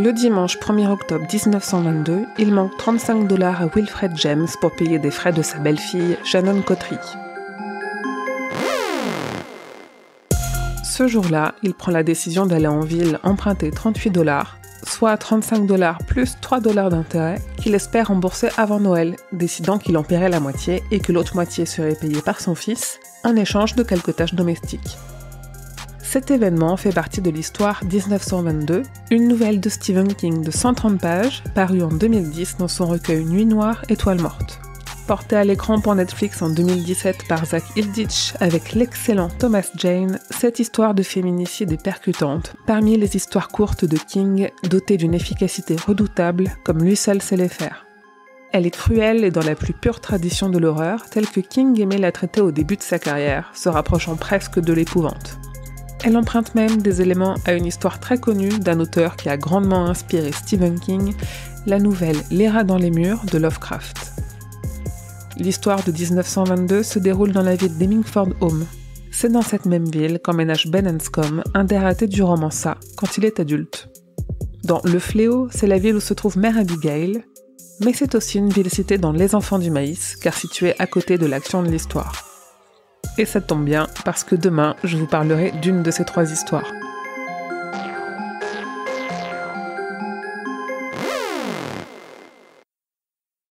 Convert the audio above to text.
Le dimanche 1er octobre 1922, il manque 35 $ à Wilfred James pour payer des frais de sa belle-fille, Shannon Cottery. Ce jour-là, il prend la décision d'aller en ville emprunter 38 $, soit 35 $ plus 3 $ d'intérêt, qu'il espère rembourser avant Noël, décidant qu'il en paierait la moitié et que l'autre moitié serait payée par son fils, en échange de quelques tâches domestiques. Cet événement fait partie de l'histoire 1922, une nouvelle de Stephen King de 130 pages, parue en 2010 dans son recueil Nuit noire, étoile morte. Portée à l'écran pour Netflix en 2017 par Zach Hilditch avec l'excellent Thomas Jane, cette histoire de féminicide est percutante, parmi les histoires courtes de King dotées d'une efficacité redoutable comme lui seul sait les faire. Elle est cruelle et dans la plus pure tradition de l'horreur, telle que King aimait la traiter au début de sa carrière, se rapprochant presque de l'épouvante. Elle emprunte même des éléments à une histoire très connue d'un auteur qui a grandement inspiré Stephen King, la nouvelle Les rats dans les murs de Lovecraft. L'histoire de 1922 se déroule dans la ville d'Hemingford Home. C'est dans cette même ville qu'emménage Ben Hanscom, un des ratés du roman Ça, quand il est adulte. Dans Le Fléau, c'est la ville où se trouve Mère Abigail, mais c'est aussi une ville citée dans Les Enfants du Maïs, car située à côté de l'action de l'histoire. Et ça tombe bien, parce que demain, je vous parlerai d'une de ces 3 histoires.